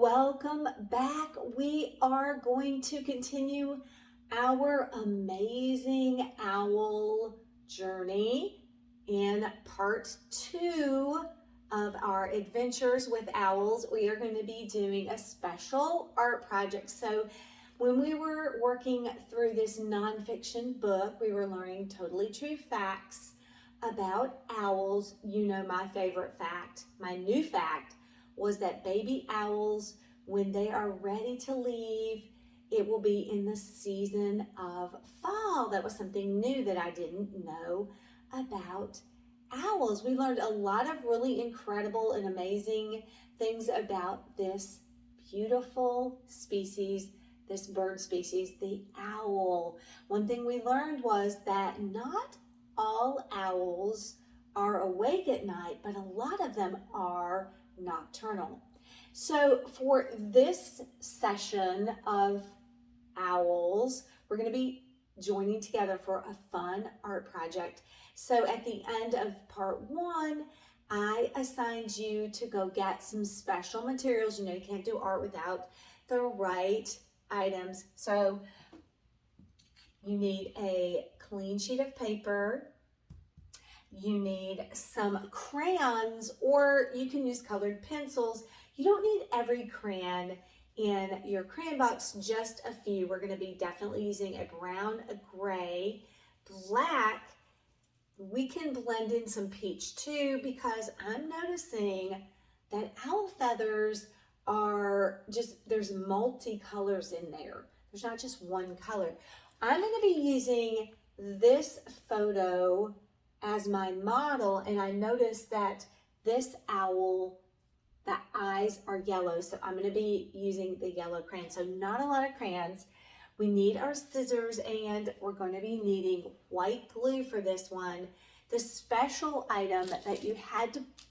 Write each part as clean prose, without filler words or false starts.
welcome back. We are going to continue our amazing owl journey in part 2 of our adventures with owls. We are going to be doing a special art project. So when we were working through this nonfiction book, we were learning totally true facts about owls. You know my favorite fact, my new fact, was that baby owls, when they are ready to leave, it will be in the season of fall. That was something new that I didn't know about owls. We learned a lot of really incredible and amazing things about this beautiful species, this bird species, the owl. One thing we learned was that not all owls are awake at night, but a lot of them are nocturnal. So for this session of owls, we're going to be joining together for a fun art project. So at the end of part 1, I assigned you to go get some special materials. You know, you can't do art without the right items. So you need a clean sheet of paper. You need some crayons, or you can use colored pencils. You don't need every crayon in your crayon box, just a few. We're going to be definitely using a brown, a gray, black. We can blend in some peach too, because I'm noticing that owl feathers are just, there's multi-colors in there. There's not just one color. I'm going to be using this photo as my model, and I noticed that this owl, the eyes are yellow, so I'm going to be using the yellow crayon. So not a lot of crayons. We need our scissors, and we're going to be needing white glue for this one. The special item that you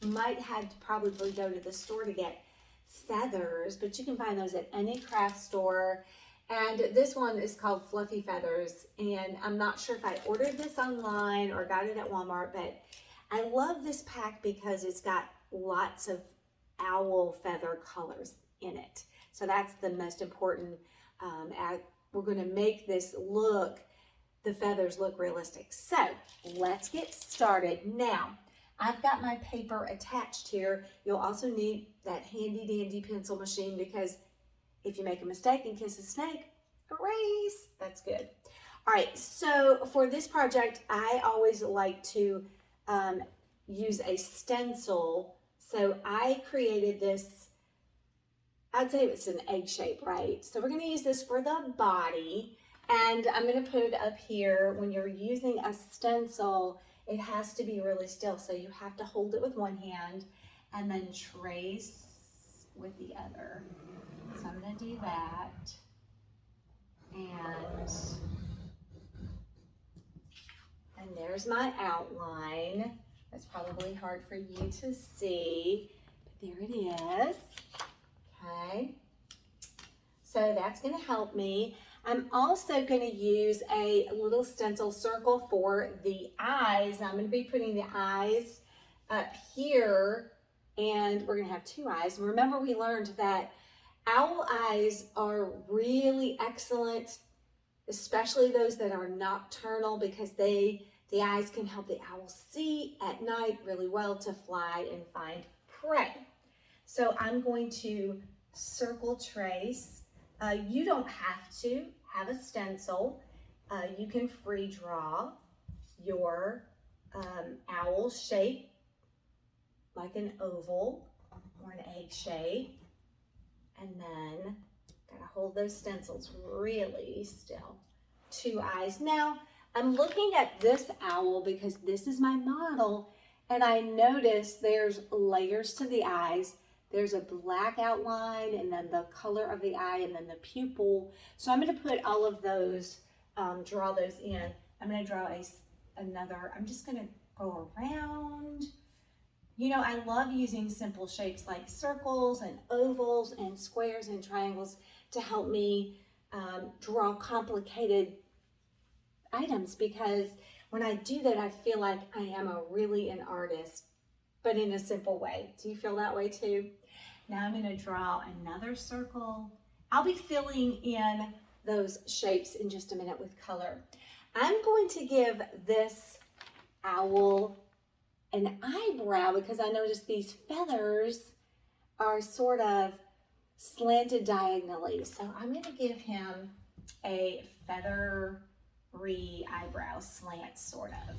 might have to probably go to the store to get feathers, but you can find those at any craft store. And this one is called Fluffy Feathers, and I'm not sure if I ordered this online or got it at Walmart, but I love this pack because it's got lots of owl feather colors in it. So that's the most important. We're going to make this look, the feathers look realistic. So let's get started. Now, I've got my paper attached here. You'll also need that handy dandy pencil machine, because if you make a mistake and kiss a snake, erase. That's good. All right, so for this project, I always like to use a stencil. So I created this, I'd say it's an egg shape, right? So we're going to use this for the body, and I'm going to put it up here. When you're using a stencil, it has to be really still, so you have to hold it with one hand and then trace with the other. So I'm going to do that, and there's my outline. That's probably hard for you to see, but there it is. Okay, so that's going to help me. I'm also going to use a little stencil circle for the eyes. I'm going to be putting the eyes up here, and we're going to have 2 eyes. And remember, we learned that owl eyes are really excellent, especially those that are nocturnal, because the eyes can help the owl see at night really well to fly and find prey. So I'm going to circle trace. You don't have to have a stencil. You can free draw your owl shape, like an oval or an egg shape. And then gotta hold those stencils really still. 2 eyes. Now I'm looking at this owl because this is my model, and I noticed there's layers to the eyes. There's a black outline, and then the color of the eye, and then the pupil. So I'm going to put all of those, draw those in. I'm going to draw another. I'm just going to go around. You know, I love using simple shapes like circles and ovals and squares and triangles to help me draw complicated items, because when I do that, I feel like I am really an artist, but in a simple way. Do you feel that way too? Now I'm going to draw another circle. I'll be filling in those shapes in just a minute with color. I'm going to give this owl an eyebrow because I noticed these feathers are sort of slanted diagonally. So I'm going to give him a feathery eyebrow slant, sort of.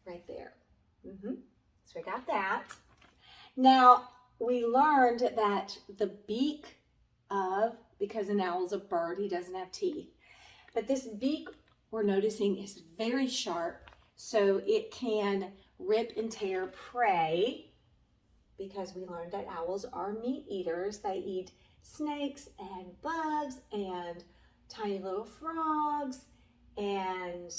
Right there. So we got that. Now, we learned that the beak of, because an owl's a bird, he doesn't have teeth, but this beak we're noticing is very sharp, so it can rip and tear prey, because we learned that owls are meat eaters. They eat snakes and bugs and tiny little frogs and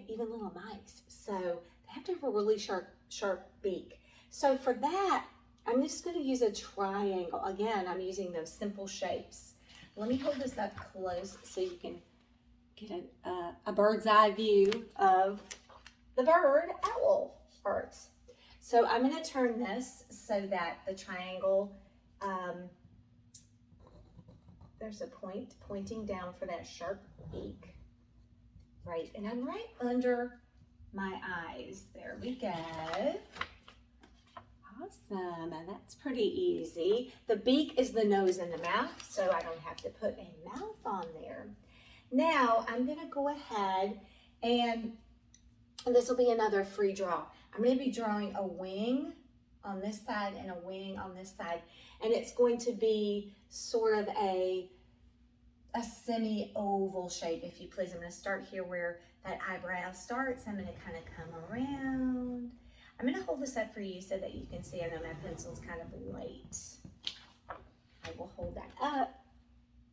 even little mice. So they have to have a really sharp beak. So for that, I'm just going to use a triangle. Again, I'm using those simple shapes. Let me hold this up close so you can get a bird's eye view of the bird owl parts. So I'm going to turn this so that the triangle, there's a point pointing down for that sharp beak. Right, and I'm right under my eyes. There we go. Awesome, and that's pretty easy. The beak is the nose and the mouth, so I don't have to put a mouth on there. Now, I'm going to go ahead and this will be another free draw. I'm going to be drawing a wing on this side and a wing on this side, and it's going to be sort of a semi-oval shape, if you please. I'm going to start here where that eyebrow starts. I'm going to kind of come around. I'm going to hold this up for you so that you can see. I know my pencil's kind of light. I will hold that up,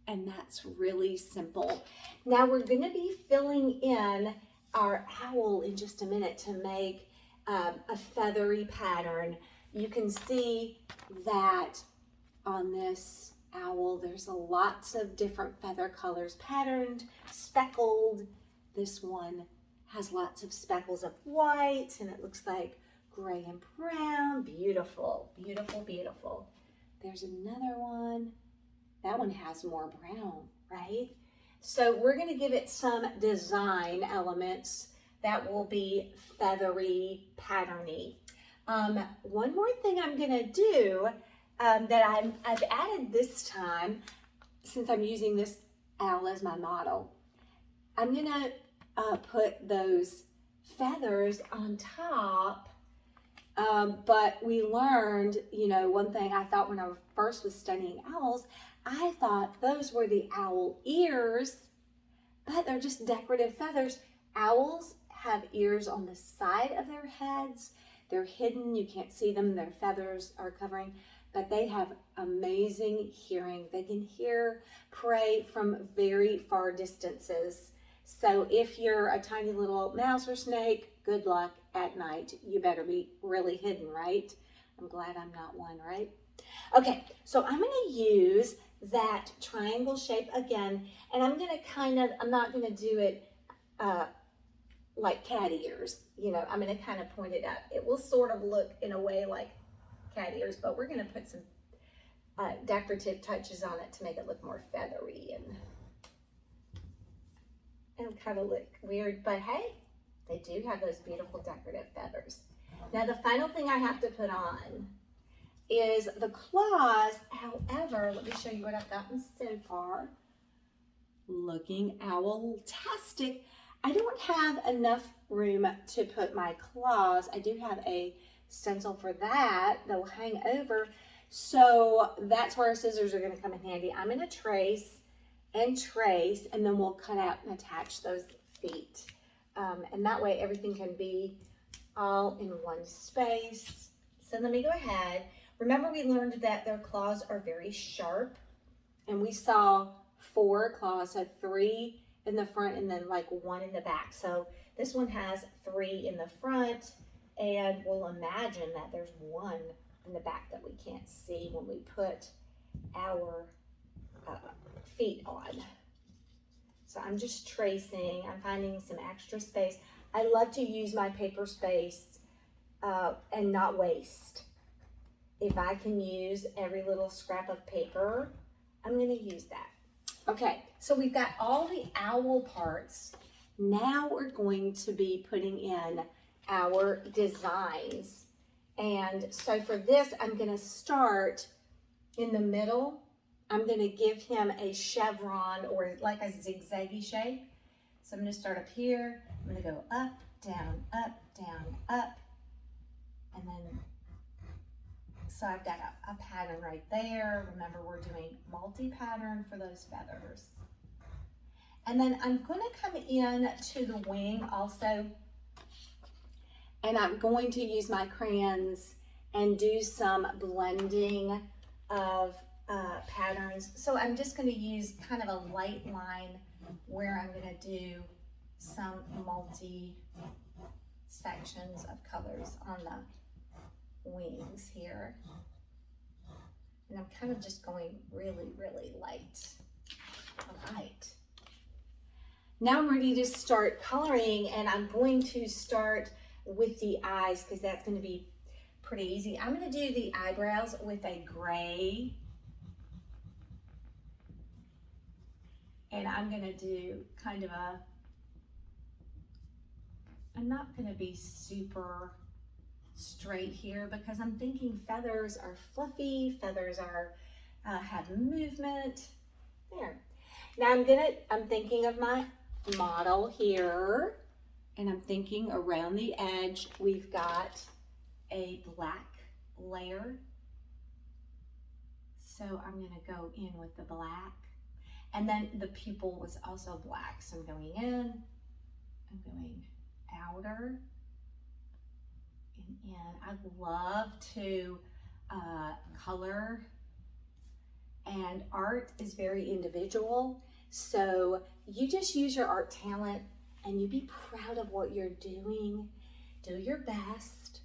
and that's really simple. Now we're going to be filling in our owl in just a minute to make a feathery pattern. You can see that on this owl, there's lots of different feather colors patterned, speckled. This one has lots of speckles of white, and it looks like gray and brown. Beautiful, beautiful, beautiful. There's another one. That one has more brown, right? So we're going to give it some design elements that will be feathery, patterny. One more thing I'm going to do that I've added this time, since I'm using this owl as my model, I'm going to put those feathers on top. But we learned, one thing I thought when I first was studying owls, I thought those were the owl ears, but they're just decorative feathers. Owls have ears on the side of their heads. They're hidden. You can't see them. Their feathers are covering, but they have amazing hearing. They can hear prey from very far distances. So if you're a tiny little mouse or snake, good luck at night. You better be really hidden, right? I'm glad I'm not one, right? Okay, so I'm going to use that triangle shape again, and I'm going to I'm not going to do it like cat ears. I'm going to kind of point it up. It will sort of look in a way like cat ears, but we're going to put some decorative touches on it to make it look more feathery and kind of look weird, but hey, they do have those beautiful decorative feathers. Now the final thing I have to put on is the claws. However, let me show you what I've gotten so far. Looking Owltastic. I don't have enough room to put my claws. I do have a stencil for that will hang over. So that's where our scissors are going to come in handy. I'm going to trace, and then we'll cut out and attach those feet. And that way everything can be all in one space. So let me go ahead. Remember, we learned that their claws are very sharp, and we saw 4 claws, so 3 in the front and then like 1 in the back. So this one has 3 in the front, and we'll imagine that there's 1 in the back that we can't see when we put our feet on. So I'm just tracing. I'm finding some extra space. I love to use my paper space and not waste. if I can use every little scrap of paper, I'm going to use that. Okay, so we've got all the owl parts. Now we're going to be putting in our designs. And so for this, I'm going to start in the middle. I'm going to give him a chevron or like a zigzaggy shape. So I'm going to start up here. I'm going to go up, down, up. And then, so I've got a pattern right there. Remember, we're doing multi-pattern for those feathers. And then I'm going to come in to the wing also. And I'm going to use my crayons and do some blending of patterns. So I'm just going to use kind of a light line where I'm going to do some multi sections of colors on the wings here. And I'm kind of just going really, really light. All right. Now I'm ready to start coloring, and I'm going to start with the eyes because that's going to be pretty easy. I'm going to do the eyebrows with a gray. And I'm going to do kind of I'm not going to be super straight here because I'm thinking feathers are fluffy, feathers are have movement. There. Now I'm thinking of my model here, and I'm thinking around the edge we've got a black layer. So I'm going to go in with the black. And then the pupil was also black. So I'm going in, I'm going outer and in. I love to color, and art is very individual. So you just use your art talent and you be proud of what you're doing. Do your best,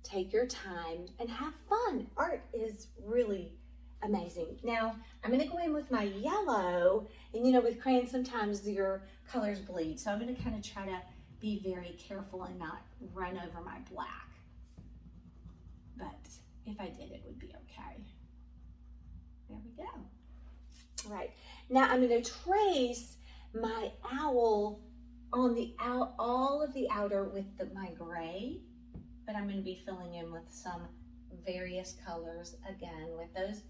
take your time, and have fun. Art is really amazing. Now, I'm going to go in with my yellow, and you know, with crayons, sometimes your colors bleed. So I'm going to kind of try to be very careful and not run over my black. But if I did, it would be okay. There we go. All right. Now I'm going to trace my owl on the all of the outer with my gray, but I'm going to be filling in with some various colors again with those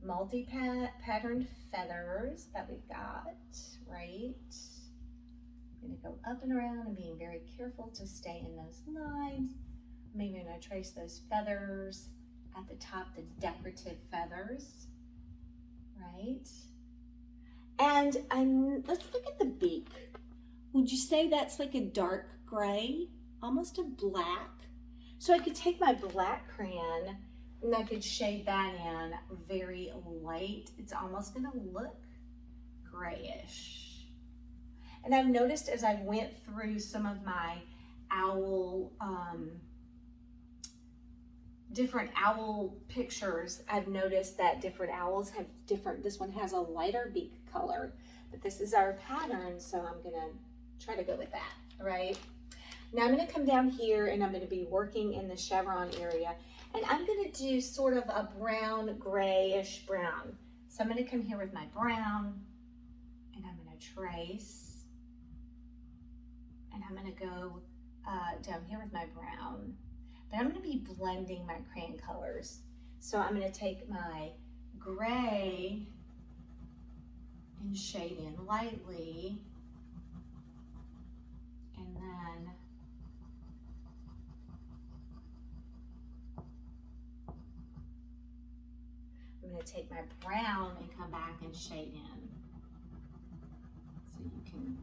multi-patterned feathers that we've got, right? I'm going to go up and around and being very careful to stay in those lines. I'm even going to trace those feathers at the top, the decorative feathers, right? And let's look at the beak. Would you say that's like a dark gray, almost a black? So I could take my black crayon and I could shade that in very light. It's almost gonna look grayish. And I've noticed as I went through some of my owl, different owl pictures, I've noticed that different owls have different, this one has a lighter beak color, but this is our pattern, so I'm gonna try to go with that, right? Now I'm gonna come down here and I'm gonna be working in the chevron area, and I'm gonna do sort of a brown, grayish brown. So I'm gonna come here with my brown, and I'm gonna trace, and I'm gonna go down here with my brown, but I'm gonna be blending my crayon colors. So I'm gonna take my gray and shade in lightly, and then I'm going to take my brown and come back and shade in so you can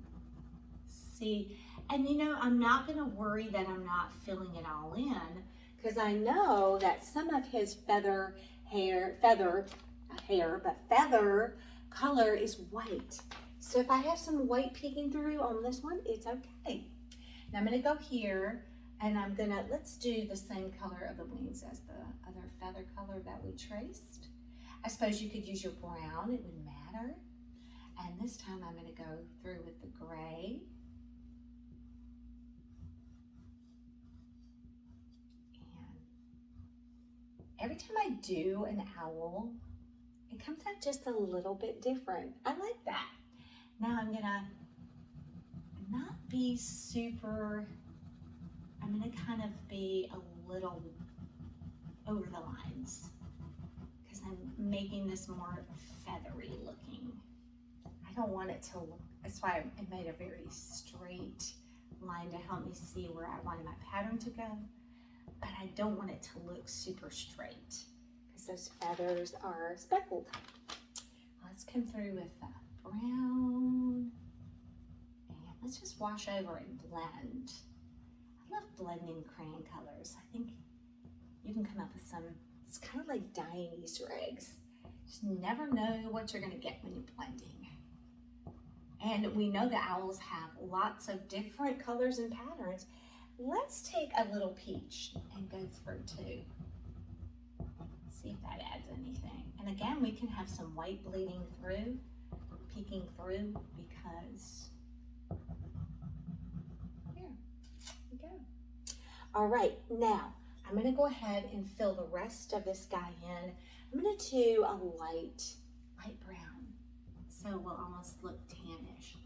see. And you know, I'm not going to worry that I'm not filling it all in, because I know that some of his feather color is white. So if I have some white peeking through on this one, it's okay. Now I'm going to go here, and I'm going to, let's do the same color of the wings as the other feather color that we traced. I suppose you could use your brown, it wouldn't matter. And this time I'm going to go through with the gray. every time I do an owl, it comes out just a little bit different. I like that. Now I'm gonna not be super, I'm gonna kind of be a little over the lines because I'm making this more feathery looking. I don't want it to look, that's why I made a very straight line to help me see where I wanted my pattern to go, but I don't want it to look super straight because those feathers are speckled. Let's come through with the brown, and let's just wash over and blend. I love blending crayon colors. I think you can come up with some, it's kind of like dyeing Easter eggs. Just never know what you're gonna get when you're blending. And we know the owls have lots of different colors and patterns. Let's take a little peach and go through too. See if that adds anything. And again, we can have some white bleeding through, peeking through, because here we go. All right, now I'm gonna go ahead and fill the rest of this guy in. I'm gonna do a light brown. So it will almost look tannish.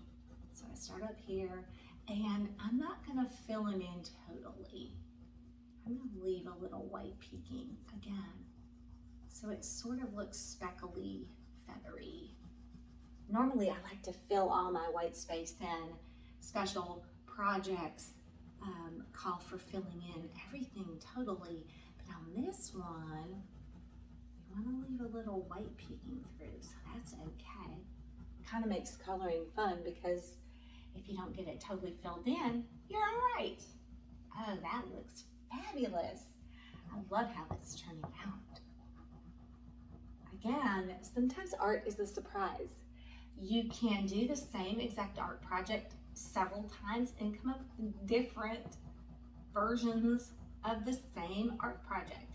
So I start up here, and I'm not gonna fill him in totally. I'm gonna leave a little white peeking again. So it sort of looks speckly, feathery. Normally I like to fill all my white space in. Special projects call for filling in everything totally. But on this one, we wanna leave a little white peeking through, so that's okay. Kind of makes coloring fun because if you don't get it totally filled in, you're all right. Oh, that looks fabulous. I love how it's turning out. Again, sometimes art is a surprise. You can do the same exact art project several times and come up with different versions of the same art project.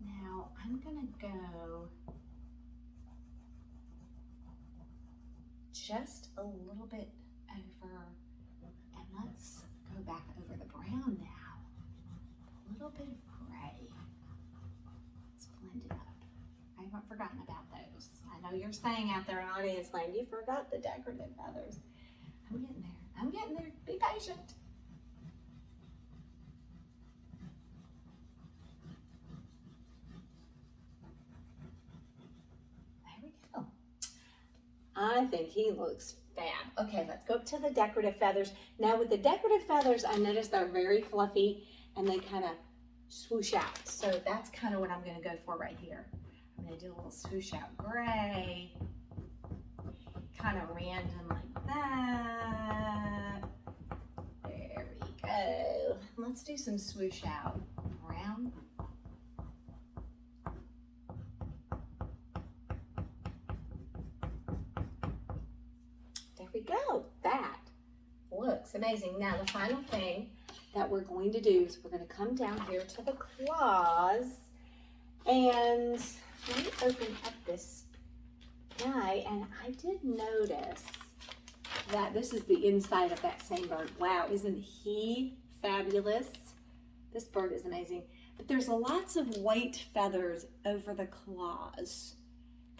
Now, I'm gonna go just a little bit over, and let's go back over the brown now. A little bit of gray. Let's blend it up. I haven't forgotten about those. I know you're saying out there in audience land, you forgot the decorative feathers. I'm getting there. I'm getting there. Be patient. There we go. I think he looks fab. Okay, let's go up to the decorative feathers. Now with the decorative feathers, I noticed they're very fluffy and they kind of swoosh out. So that's kind of what I'm gonna go for right here. I'm gonna do a little swoosh out gray, kind of random like that. There we go. Let's do some swoosh out brown. There we go. That looks amazing. Now the final thing that we're going to do is we're going to come down here to the claws, and let me open up this guy, and I did notice that this is the inside of that same bird. Wow, isn't he fabulous? This bird is amazing. But there's lots of white feathers over the claws,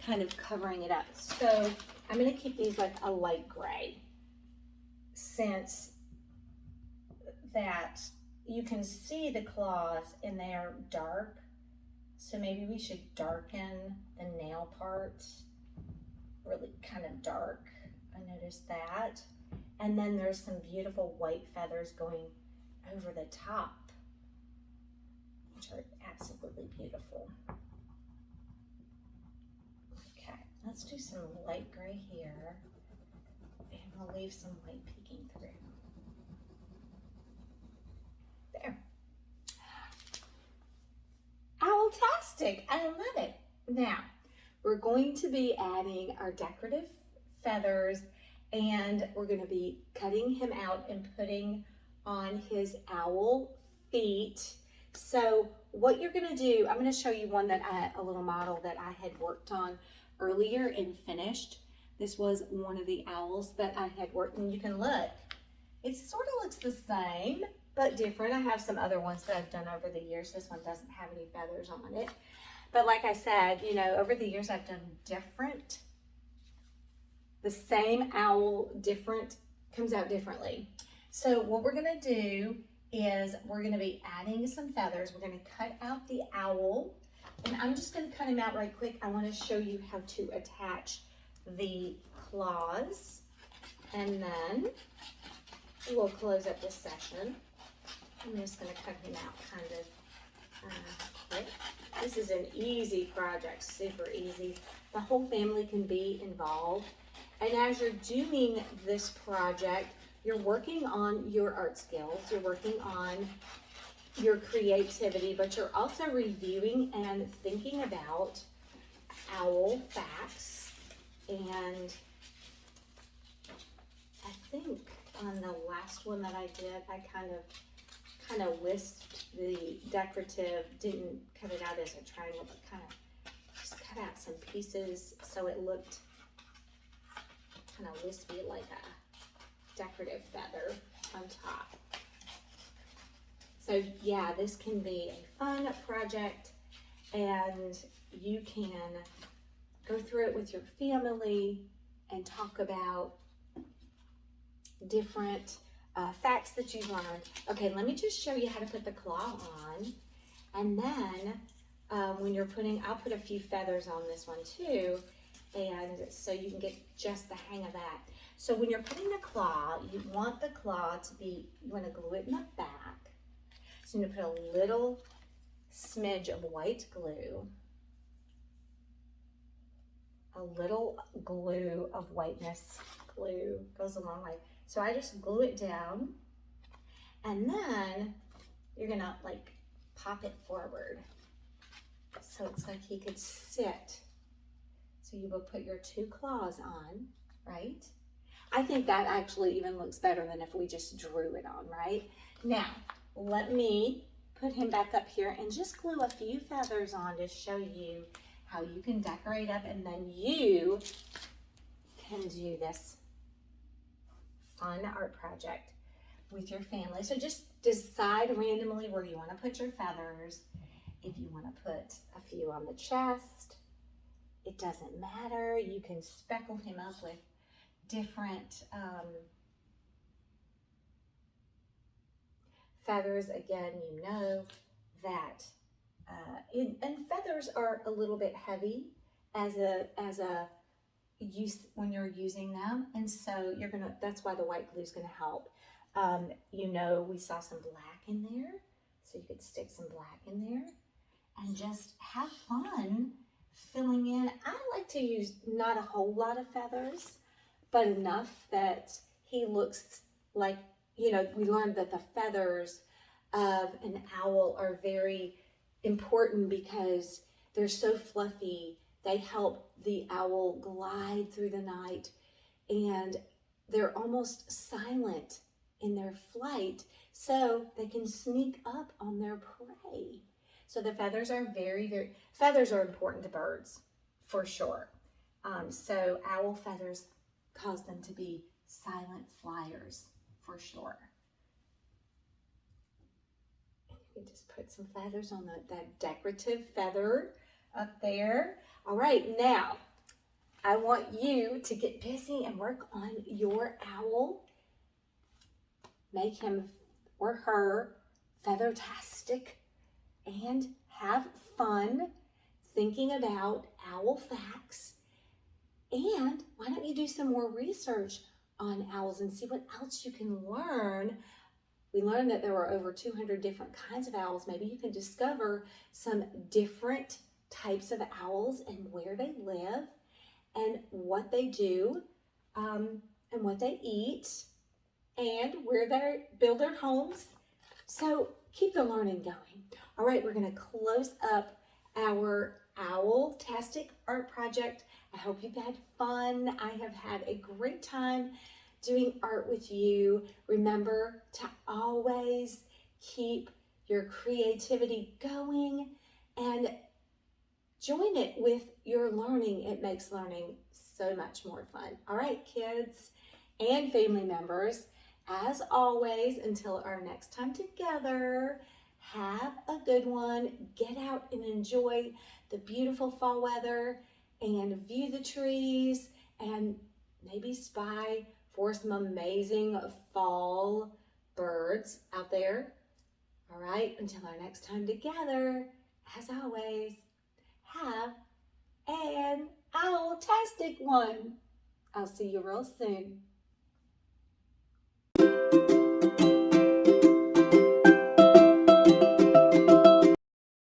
kind of covering it up. So I'm gonna keep these like a light gray, since that you can see the claws and they are dark. So maybe we should darken the nail part, really kind of dark. I noticed that. And then there's some beautiful white feathers going over the top, which are absolutely beautiful. Okay, let's do some light gray here, and we'll leave some white peeking through. There. Owltastic, I love it. Now, we're going to be adding our decorative feathers, and we're going to be cutting him out and putting on his owl feet. So what you're going to do, I'm going to show you one that a little model that I had worked on earlier and finished. This was one of the owls that I had worked, and you can look. It sort of looks the same, but different. I have some other ones that I've done over the years. This one doesn't have any feathers on it. But like I said, you know, over the years I've done different. The same owl, comes out differently. So what we're gonna do is we're gonna be adding some feathers. We're gonna cut out the owl, and I'm just gonna cut him out right quick. I wanna show you how to attach the claws, and then we'll close up this session. I'm just gonna cut him out kind of quick. This is an easy project, super easy. The whole family can be involved. And as you're doing this project, you're working on your art skills, you're working on your creativity, but you're also reviewing and thinking about owl facts. And I think on the last one that I did, I kind of wisped the decorative, didn't cut it out as a triangle, but kind of just cut out some pieces so it looked kind of wispy, like a decorative feather on top. So yeah, this can be a fun project, and you can go through it with your family and talk about different facts that you've learned. Okay, let me just show you how to put the claw on, and then when you're putting, I'll put a few feathers on this one too, and so you can get just the hang of that. So when you're putting the claw, you want the claw to be, you want to glue it in the back. So you're going to put a little smidge of white glue, a little glue of whiteness. Glue goes a long way. So I just glue it down, and then you're going to like pop it forward. So it's like he could sit. So you will put your two claws on, right? I think that actually even looks better than if we just drew it on, right? Now, let me put him back up here and just glue a few feathers on to show you how you can decorate up, and then you can do this fun art project with your family. So just decide randomly where you want to put your feathers. If you want to put a few on the chest, it doesn't matter. You can speckle him up with different feathers. Again, you know that and feathers are a little bit heavy as a use when you're using them, and so that's why the white glue is gonna help. You know, we saw some black in there, so you could stick some black in there and just have fun filling in. I like to use not a whole lot of feathers, but enough that he looks like, you know, we learned that the feathers of an owl are very important because they're so fluffy. They help the owl glide through the night, and they're almost silent in their flight, so they can sneak up on their prey. So the feathers are feathers are important to birds, for sure. So owl feathers cause them to be silent flyers, for sure. You can just put some feathers on that decorative feather up there. All right, now I want you to get busy and work on your owl. Make him or her feathertastic and have fun thinking about owl facts. And why don't you do some more research on owls and see what else you can learn. We learned that there were over 200 different kinds of owls. Maybe you can discover some different types of owls and where they live and what they do and what they eat and where they build their homes. So keep the learning going. All right, we're going to close up our Owltastic art project. I hope you've had fun. I have had a great time doing art with you. Remember to always keep your creativity going and join it with your learning. It makes learning so much more fun. All right, kids and family members, As always, until our next time together, have a good one. Get out and enjoy the beautiful fall weather and view the trees and maybe spy for some amazing fall birds out there. All right, until our next time together, as always, have an owltastic one. I'll see you real soon.